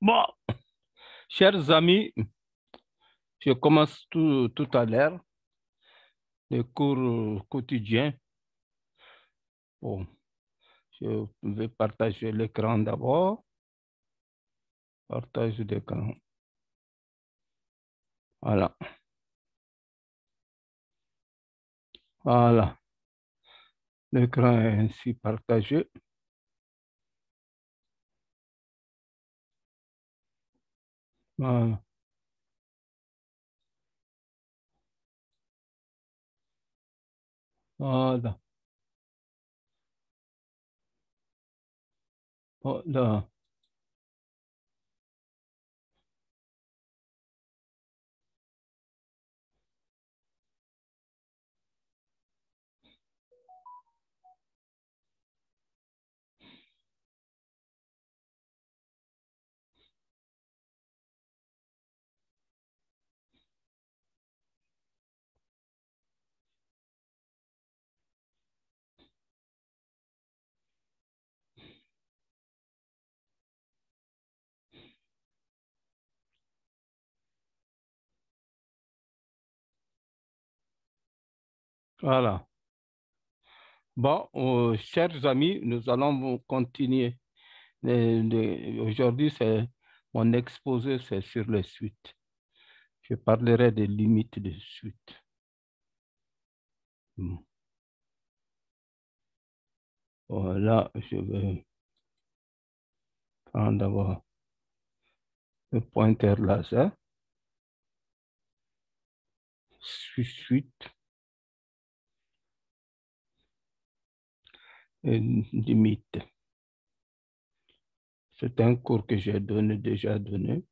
Bon, chers amis, je commence tout à l'heure les cours quotidiens. Bon, je vais partager l'écran d'abord. Partage d'écran. Voilà. Voilà. L'écran est ainsi partagé. Voilà. Voilà. Voilà. Voilà. Bon, chers amis, nous allons continuer. Aujourd'hui, c'est mon exposé, c'est sur les suites. Je parlerai des limites des suites. Voilà, je vais prendre d'abord le pointeur laser. Suite et limite. C'est un cours que j'ai déjà donné.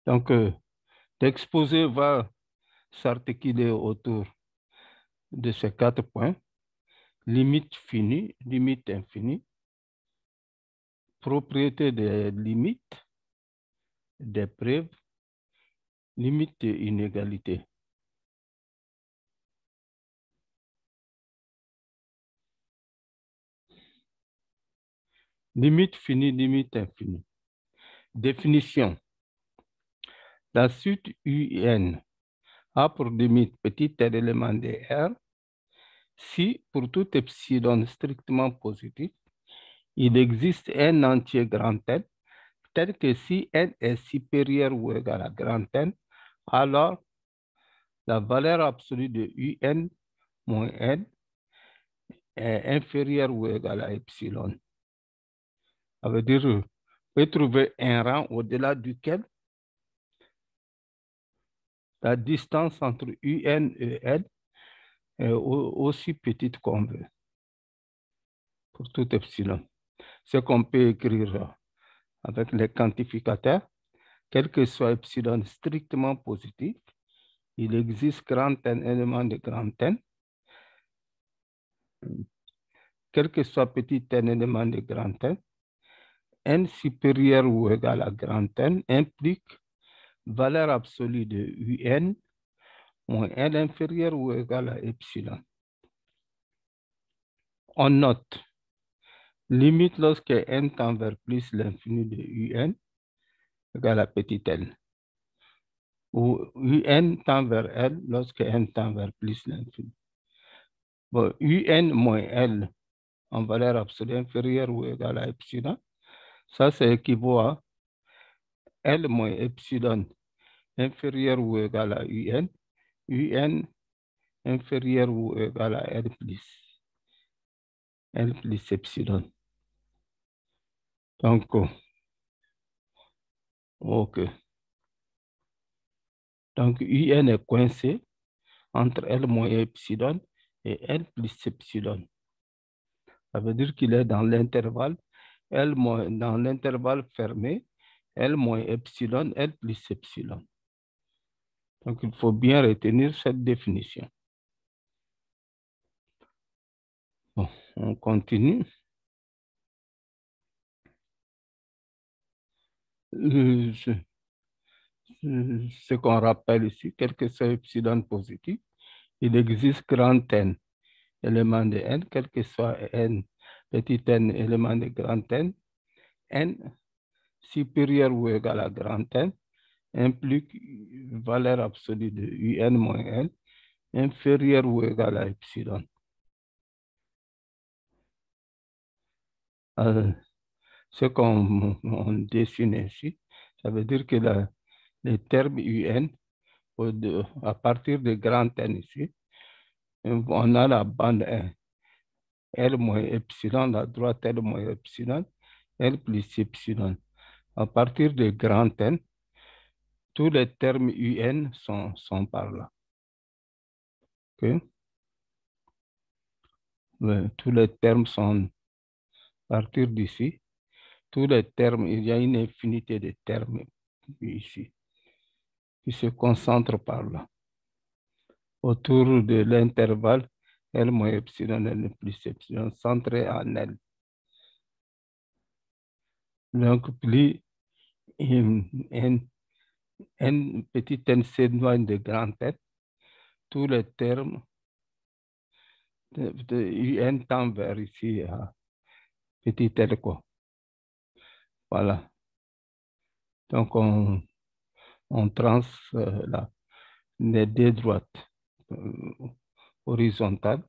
Donc, l'exposé va s'articuler autour de ces 4 points. Limite finie, limite infinie, propriété des limites, des preuves, limite et inégalité. Limite finie, limite infinie. Définition. La suite UN a pour limite petit élément de R si pour tout epsilon strictement positif, il existe un entier grand N, tel que si N est supérieur ou égal à grand N, alors la valeur absolue de UN moins N est inférieure ou égale à epsilon. Ça veut dire qu'on peut trouver un rang au-delà duquel la distance entre UN et N est aussi petite qu'on veut pour tout epsilon. Ce qu'on peut écrire avec les quantificateurs, quel que soit epsilon strictement positif, il existe grand N élément de grand N. Quel que soit petit n élément de grand N, N supérieur ou égal à grand N implique valeur absolue de UN moins N inférieur ou égal à epsilon. On note, limite lorsque N tend vers plus l'infini de UN égal à petit n, ou UN tend vers L lorsque N tend vers plus l'infini. Bon, UN moins L en valeur absolue inférieure ou égale à epsilon, ça c'est équivaut à L moins epsilon inférieur ou égal à UN, UN inférieur ou égal à L plus epsilon. Donc, OK. Donc, UN est coincé entre L moins epsilon et L plus epsilon. Ça veut dire qu'il est dans l'intervalle L moins, dans l'intervalle fermé, L moins epsilon, L plus epsilon. Donc, il faut bien retenir cette définition. Bon, on continue. Ce qu'on rappelle ici, quel que soit epsilon positif, il existe grand N, élément de N, quel que soit N petit n élément de grand N, n supérieur ou égal à grand N, implique valeur absolue de un moins L, inférieur ou égal à epsilon. Ce qu'on dessine ici, ça veut dire que les termes un, à partir de grand N ici, on a la bande 1, L moins epsilon, la droite L moins epsilon, L plus epsilon. À partir de grand N, tous les termes un sont par là. Okay? Tous les termes sont à partir d'ici. Tous les termes, il y a une infinité de termes ici qui se concentrent par là. Autour de l'intervalle L moins epsilon, L plus epsilon, centré en L. Donc, plus n petit n s'éloigne de grand N, tous les termes de un tend vers ici à petit L, quoi. Voilà. Donc, on trace les deux droites horizontales,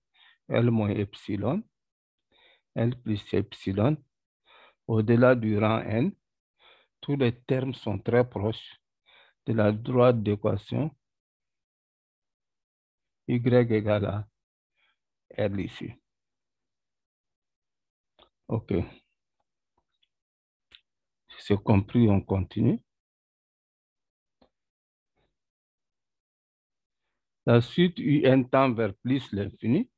L moins epsilon, L plus epsilon. Au-delà du rang n, tous les termes sont très proches de la droite d'équation y égale à L ici. OK. C'est compris, on continue. La suite un tend vers plus l'infini.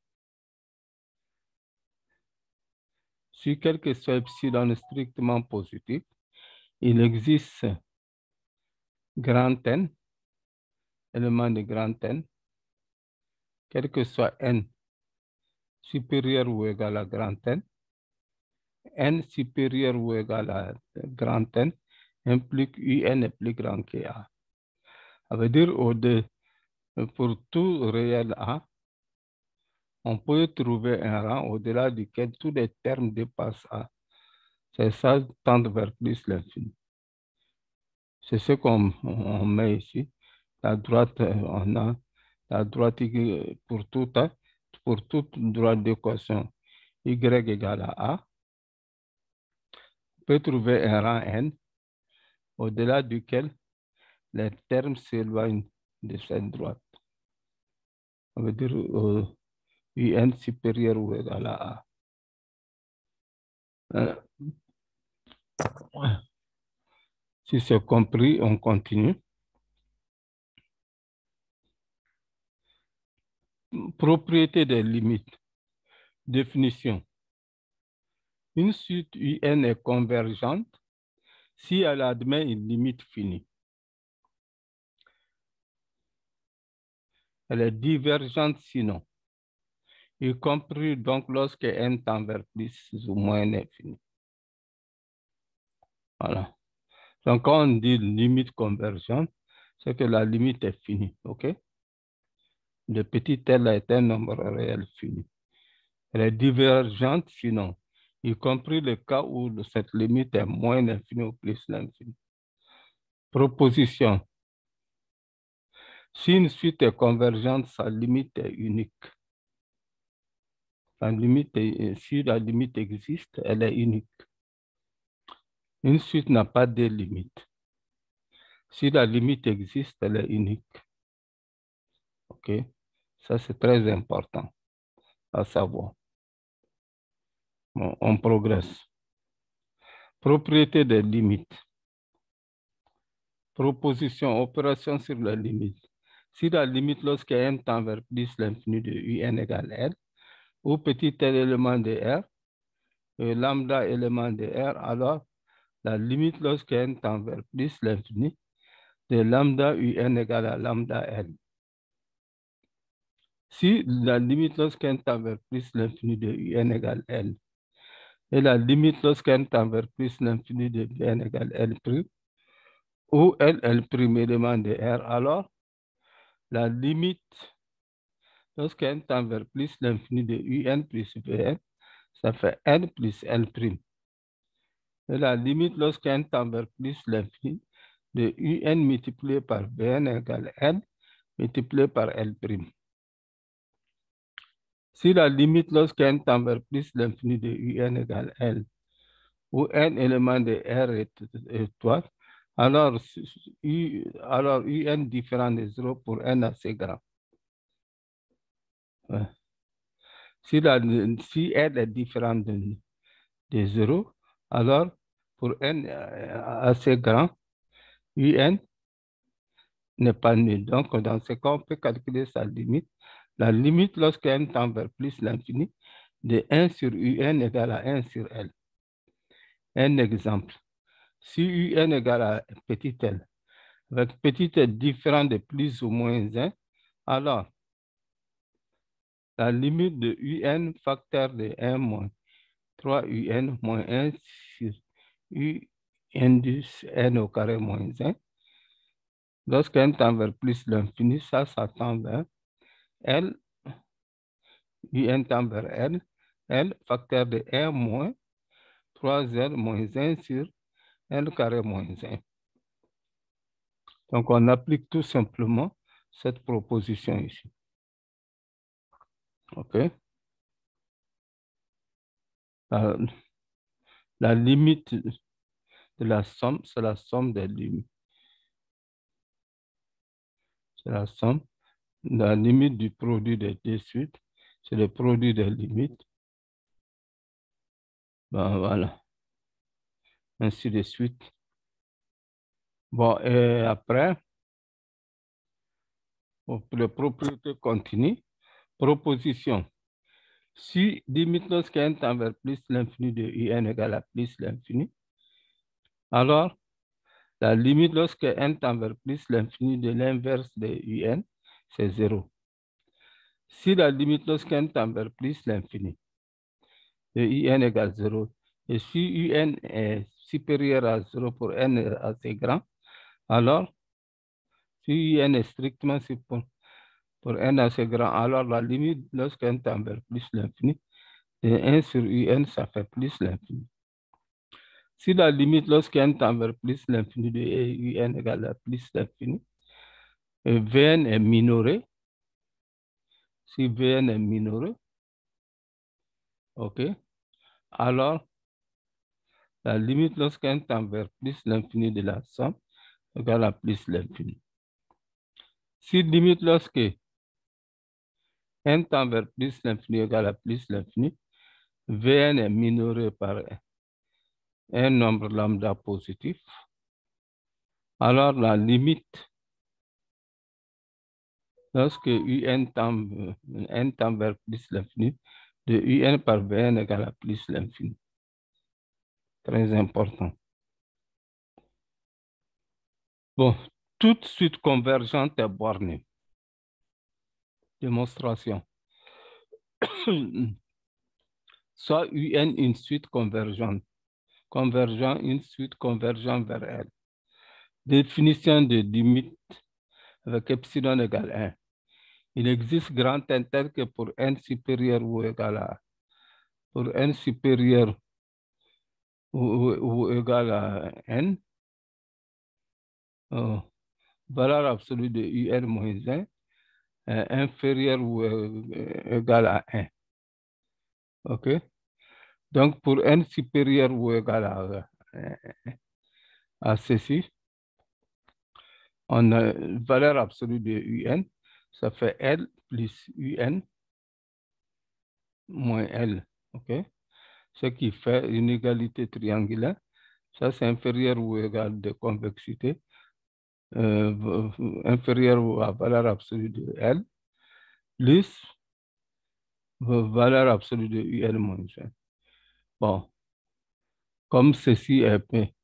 Si quel que soit epsilon strictement positif, il existe grand N, élément de grand N, quel que soit N supérieur ou égal à grand N supérieur ou égal à grand N implique UN est plus grand que A. Ça veut dire pour tout réel A, on peut trouver un rang au-delà duquel tous les termes dépassent A. C'est ça, tendre vers plus l'infini. C'est ce qu'on met ici. La droite, on a la droite pour toute droite d'équation y égale à A. On peut trouver un rang N au-delà duquel les termes s'éloignent de cette droite. Ça veut dire UN supérieur ou égal à A. Si c'est compris, on continue. Propriété des limites. Définition. Une suite UN est convergente si elle admet une limite finie. Elle est divergente sinon, y compris donc lorsque n tend vers plus ou moins l'infini. Voilà. Donc, quand on dit limite convergente, c'est que la limite est finie, OK? Le petit L est un nombre réel fini. Elle est divergente sinon, y compris le cas où cette limite est moins l'infini ou plus l'infini. Proposition. Si une suite est convergente, sa limite est unique. Si la limite existe, elle est unique. Une suite n'a pas de limite. Si la limite existe, elle est unique. OK? Ça, c'est très important à savoir. Bon, on progresse. Propriété des limites. Proposition, opération sur la limite. Si la limite, lorsque n tend vers plus l'infini de un égale L, ou petit L élément de R, et lambda élément de R, alors la limite lorsque n tend vers plus l'infini de lambda un égale à lambda L. Si la limite lorsque n tend vers plus l'infini de un égale L, et la limite lorsque n tend vers plus l'infini de n égale L', où L est le premier élément de R, alors la limite lorsque n tend vers plus l'infini de un plus Vn ça fait n plus l'. Et la limite lorsque n tend vers plus l'infini de un multiplié par Vn égale n multiplié par l'. Si la limite lorsque n tend vers plus l'infini de un égale l, où n élément de R est 3, alors un différent de 0 pour n assez grand. Ouais. Si n est différent de 0, alors pour n assez grand, un n'est pas nul. Donc, dans ce cas, on peut calculer sa limite. La limite lorsque n tend vers plus l'infini de 1 sur un égale à 1 sur l. Un exemple. Si un égale à petit l, avec petit l différent de plus ou moins 1, alors la limite de un facteur de 1 moins 3 un moins 1 sur un du n au carré moins 1. Lorsque n tend vers plus l'infini, ça tend vers L, un tend vers L facteur de 1 moins 3L moins 1 sur L carré moins 1. Donc, on applique tout simplement cette proposition ici. OK? La limite de la somme, c'est la somme des limites. C'est la somme. La limite du produit des deux suites, c'est le produit des limites. Ben, voilà. Ainsi de suite. Bon, et après, pour les propriétés continues, proposition. Si limite lorsque n tend vers plus l'infini de un égale à plus l'infini, alors la limite lorsque n tend vers plus l'infini de l'inverse de un, c'est 0. Si la limite lorsque n tend vers plus l'infini de un égale 0, et si un est supérieur à 0 pour n assez grand, alors si n est strictement supérieur pour n assez grand, alors la limite lorsque n tend vers plus l'infini de 1 sur un, ça fait plus l'infini. Si la limite lorsque n tend vers plus l'infini de un égale à plus l'infini, Vn est minoré. Si Vn est minoré, OK, alors la limite lorsque n tend vers plus l'infini de la somme égale à plus l'infini. Si limite lorsque n tend vers plus l'infini égale à plus l'infini, Vn est minoré par un nombre lambda positif, alors la limite lorsque n tend vers plus l'infini de un par Vn égale à plus l'infini. Très important. Bon, toute suite convergente est bornée. Démonstration. Soit un une suite convergente, une suite convergente vers L. Définition de limite avec epsilon égale 1. Il existe grand n tel que pour n supérieur ou égal à pour n supérieur ou égal à n, valeur absolue de un moins 1 est inférieure ou égal à 1. OK? Donc, pour n supérieur ou égal à ceci, on a une valeur absolue de un, ça fait L plus un moins L. OK? Ce qui fait une égalité triangulaire. Ça, c'est inférieur ou égal de convexité, inférieur à valeur absolue de L, plus valeur absolue de un moins 1. Bon, comme ceci est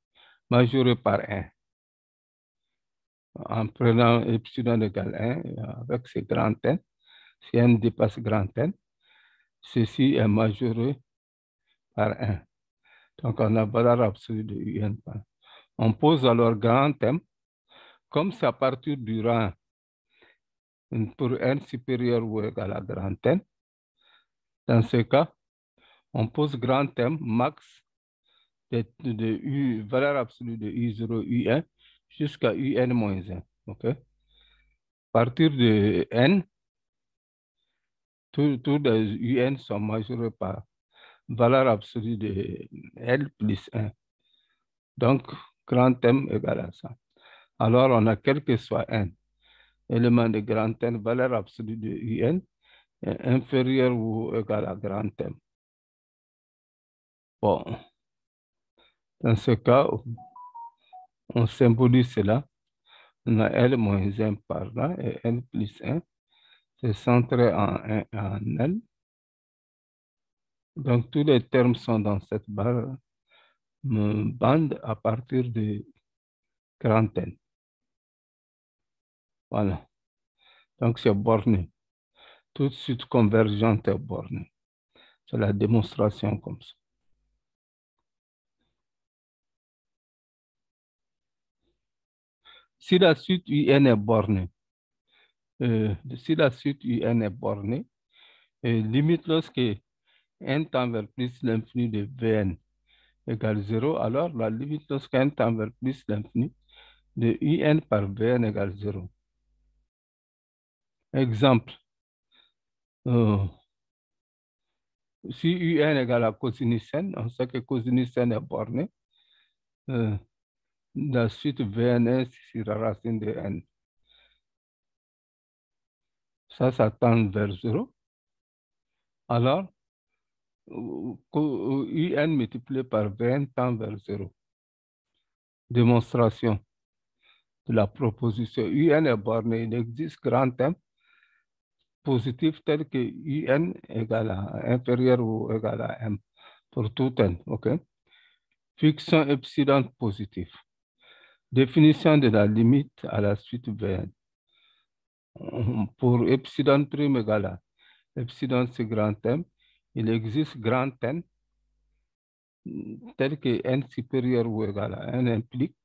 majoré par 1, en prenant epsilon égale 1 avec ce grand N, si n dépasse grand N, ceci est majoré par 1. Donc, on a valeur absolue de un par 1. On pose alors grand M, comme c'est à partir du rang pour n supérieur ou égal à grand N. Dans ce cas, On pose grand M max de U, valeur absolue de U0, U1 jusqu'à UN-1. OK? À partir de N, tous les UN sont majorés par valeur absolue de L plus 1. Donc, grand M égale à ça. Alors, on a quel que soit N, élément de grand N, valeur absolue de UN est inférieure ou égale à grand M. Bon, dans ce cas, on symbolise cela. On a L moins 1 par là et L plus 1. C'est centré en L. Donc, tous les termes sont dans cette bande à partir de grand N. Voilà. Donc, c'est borné. Tout de suite convergente et bornée. C'est la démonstration comme ça. Si la suite UN est bornée, limite lorsque n tend vers plus l'infini de Vn égale 0, alors la limite lorsque n tend vers plus l'infini de Un par Vn égale 0. Exemple, si Un égale à cosinus n, on sait que cosinus n est borné. La suite Vn sur la racine de n. Ça tend vers 0. Alors, Un multiplié par Vn tend vers 0. Démonstration de la proposition. Un est borné, il existe grand M positif tel que Un égale à inférieur ou égal à M pour tout N. OK? Fixons epsilon positif. Définition de la limite à la suite Vn. Pour epsilon prime égale à epsilon c'est grand M, il existe grand N tel que N supérieur ou égal à N implique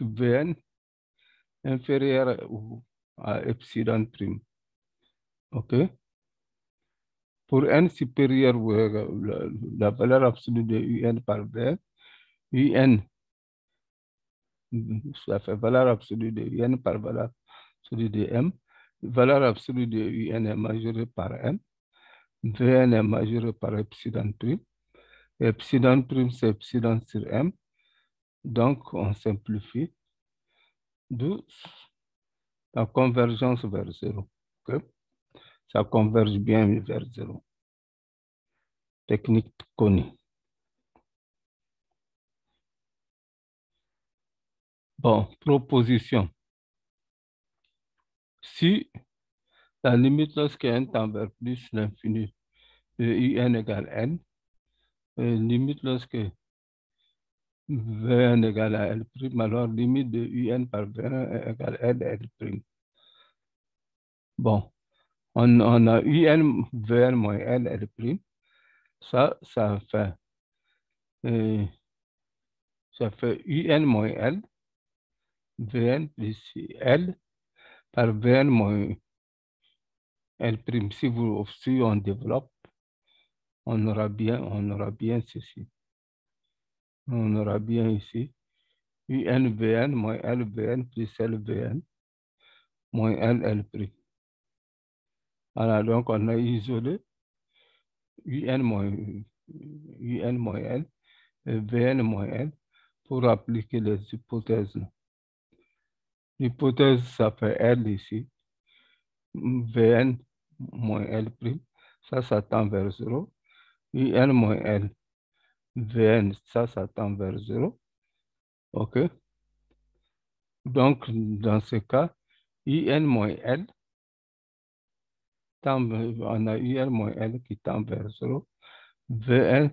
Vn inférieur à epsilon prime. OK? Pour n supérieur ou la valeur absolue de Un par Vn, Un, ça fait valeur absolue de Un par valeur absolue de M. Valeur absolue de Un est majorée par M. Vn est majoré par epsilon prime. Epsilon prime, c'est epsilon sur M. Donc, on simplifie. D'où la convergence vers 0. Okay? Ça converge bien vers 0. Technique connue. Bon, proposition. Si la limite lorsque n tend vers plus l'infini de Un égale n, limite lorsque Vn égale à L', alors limite de Un par Vn égale L'. Bon, on a Un, Vn moins L'. Ça fait Un moins L, Vn plus L par Vn moins L'. Si on développe, on aura bien ceci. On aura bien ici UNVN moins LVN plus LVN moins LL'. Voilà, donc on a isolé UN moins L et VN moins L pour appliquer les hypothèses. L'hypothèse, ça fait L ici, VN moins L', ça tend vers 0. UN moins L, VN, ça tend vers 0. OK? Donc, dans ce cas, UN moins L, on a UN moins L qui tend vers 0, Vn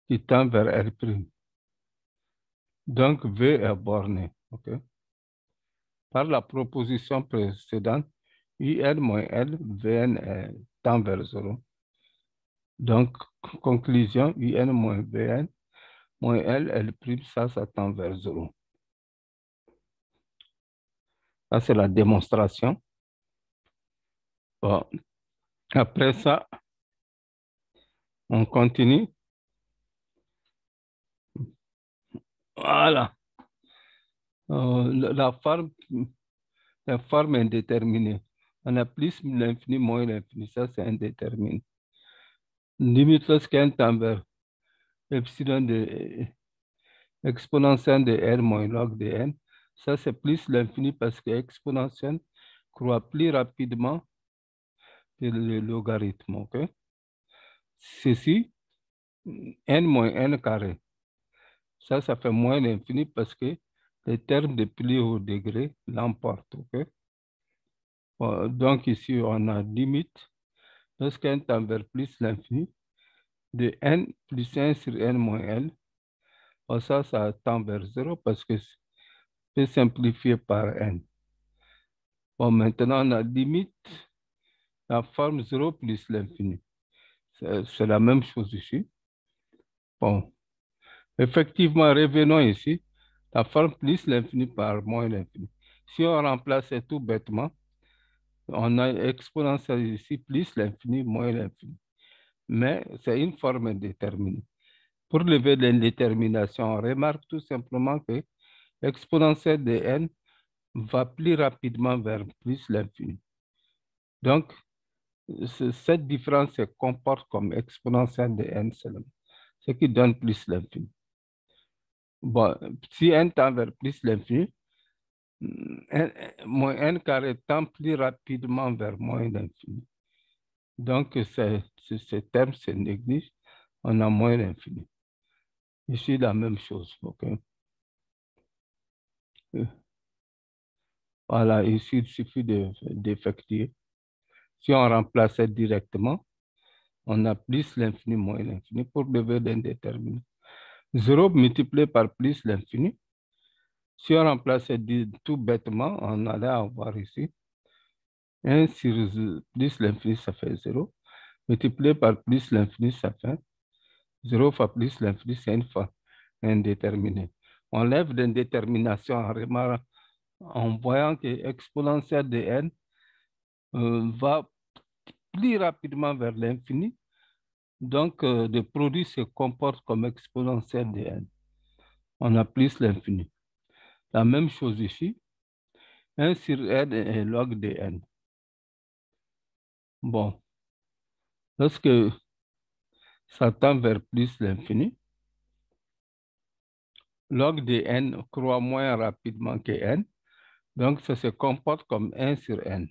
qui tend vers L'. Donc, V est borné. OK? Par la proposition précédente, UN moins L, Vn tend vers 0. Donc, conclusion, UN moins Vn moins L', ça tend vers 0. Ça, c'est la démonstration. Bon, après ça, on continue. Voilà. La forme indéterminée. On a plus l'infini moins l'infini. Ça, c'est indéterminé. Limite lorsqu'un temps vers epsilon de exponentielle de r moins log de n. Ça, c'est plus l'infini parce que exponentielle croît plus rapidement que le logarithme. OK? Ceci, n moins n carré. Ça fait moins l'infini parce que les termes de plus haut degré l'emportent. OK? Bon, donc ici, on a limite lorsqu'n tend vers plus l'infini de n plus 1 sur n moins n. Bon, ça tend vers 0 parce que c'est simplifié par n. Bon, maintenant, on a limite la forme 0 plus l'infini. C'est la même chose ici. Bon, effectivement, revenons ici. La forme plus l'infini par moins l'infini. Si on remplace tout bêtement, on a exponentielle ici plus l'infini moins l'infini. Mais c'est une forme indéterminée. Pour lever l'indétermination, on remarque tout simplement que l'exponentielle de n va plus rapidement vers plus l'infini. Donc, cette différence se comporte comme exponentielle de n seulement, ce qui donne plus l'infini. Bon, si n tend vers plus l'infini, moins n carré tend plus rapidement vers moins l'infini. Donc, ce terme se néglige, on a moins l'infini. Ici, la même chose. OK? Voilà, ici, il suffit d'effectuer. Si on remplaçait directement, on a plus l'infini moins l'infini pour lever l'indéterminé. 0 multiplié par plus l'infini. Si on remplaçait tout bêtement, on allait avoir ici 1 sur plus l'infini, ça fait 0. Multiplié par plus l'infini, ça fait 0 fois plus l'infini, c'est une fois indéterminé. On lève l'indétermination en voyant que l'exponentielle de n va plus rapidement vers l'infini. Donc, le produit se comporte comme exponentielle de n. On a plus l'infini. La même chose ici. 1 sur n est log de n. Bon, lorsque ça tend vers plus l'infini, log de n croît moins rapidement que n. Donc, ça se comporte comme 1 sur n.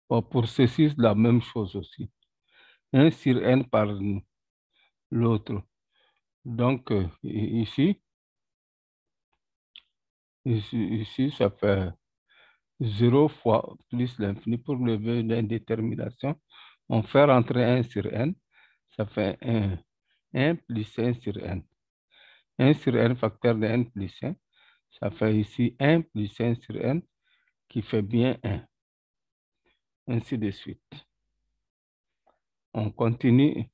Bon, pour ceci, la même chose aussi. 1 sur n par l'autre. Donc, ici, ça fait 0 fois plus l'infini. Pour lever l'indétermination, on fait rentrer 1 sur n. Ça fait 1. 1 plus 1 sur n. 1 sur n facteur de n plus 1. Ça fait ici 1 plus 1 sur n qui fait bien 1. Ainsi de suite. On continue.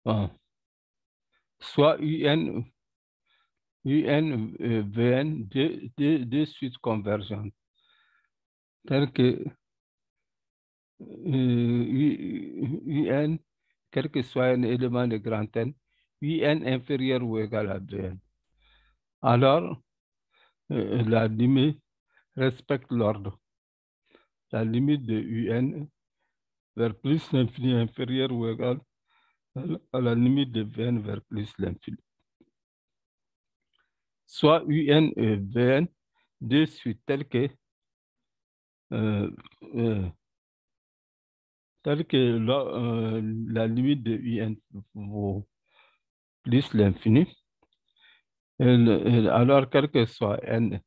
Bon. Soit UN, VN, deux suites convergentes, telles que UN, quel que soit un élément de grand N, UN inférieur ou égal à 2N. Alors, la limite respecte l'ordre. La limite de UN vers plus l'infini inférieur ou égal à la limite de Vn vers plus l'infini. Soit UN et Vn, deux suites euh, euh, telles que la limite de UN vaut plus l'infini. Alors, quel que soit n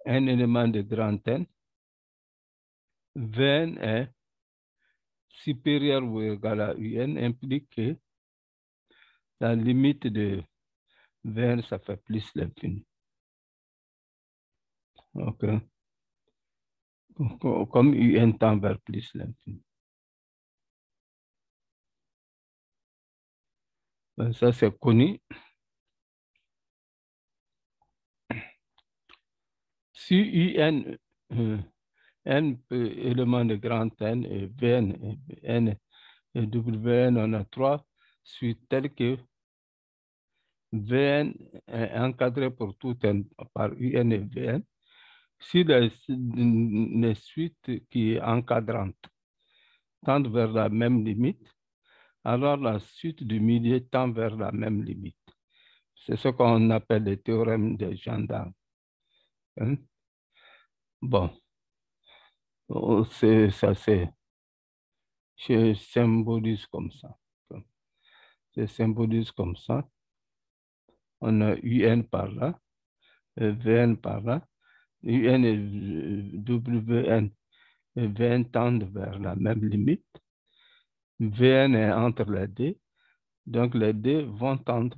élément de grand N, Vn est supérieur ou égal à UN implique que la limite de Vn, ça fait plus l'infini. OK. Comme UN tend vers plus l'infini. Ben, ça, c'est connu. Si UN, N élément de grand N et Vn et N et Wn, on a trois suites telles que Vn est encadré pour tout N par UN et Vn. Si les suites qui est encadrante tendent vers la même limite, alors la suite du milieu tend vers la même limite. C'est ce qu'on appelle le théorème de gendarme. Hein? Bon, je symbolise comme ça. Je symbolise comme ça. On a UN par là, Vn par là. UN et Wn et Vn tendent vers la même limite. Vn est entre les deux. Donc, les deux vont tendre.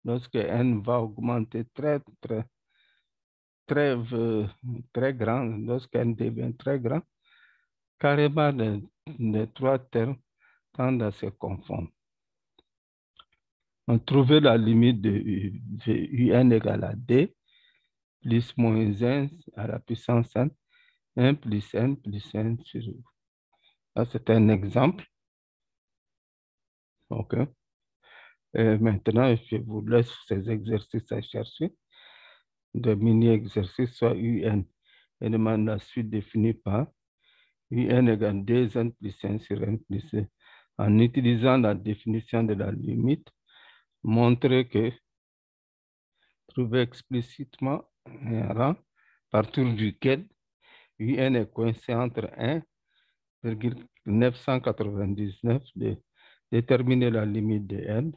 Lorsque N va augmenter très grand, lorsque N devient très grand, carrément les trois termes tendent à se confondre. On trouvait la limite de UN égale à D, plus moins 1 à la puissance n, 1 plus n plus n sur U. Ça, c'est un exemple. OK. Et maintenant, je vous laisse ces exercices à chercher. De mini-exercices, soit UN, élément de la suite définie par UN égale 2n plus 1 sur n plus 1. En utilisant la définition de la limite, montrer que trouver explicitement un rang partir duquel UN est coincé entre 1,999 de déterminer la limite de N,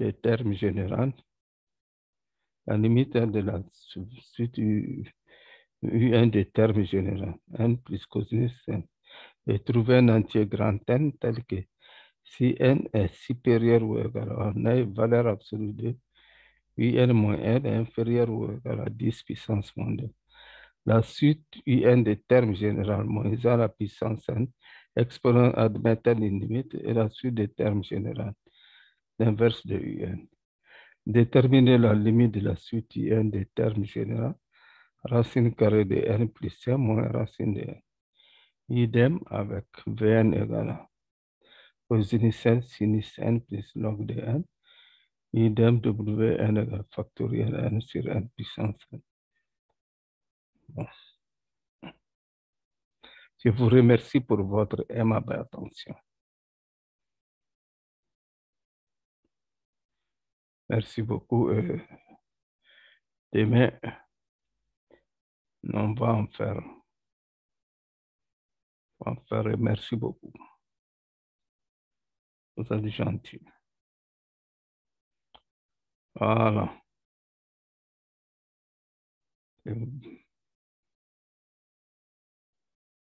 des termes généraux, la limite de la suite UN des termes généraux, N plus cosinus N, et trouver un entier grand N tel que si N est supérieur ou égal à valeur absolue de UN moins N est inférieur ou égal à 10 puissance moins 2. La suite UN des termes généraux moins à la puissance N, exponent admettant une limite, et la suite des termes généraux, l'inverse de UN. Déterminer la limite de la suite UN des termes généraux, racine carrée de N plus 1 moins racine de N. Idem avec Vn égale à cosinus N sinus N plus log de N. Idem Wn égale factoriel N sur N puissance N. Bon. Je vous remercie pour votre aimable attention. Merci beaucoup. Demain, on va en faire. Merci beaucoup. Vous êtes gentil. Voilà.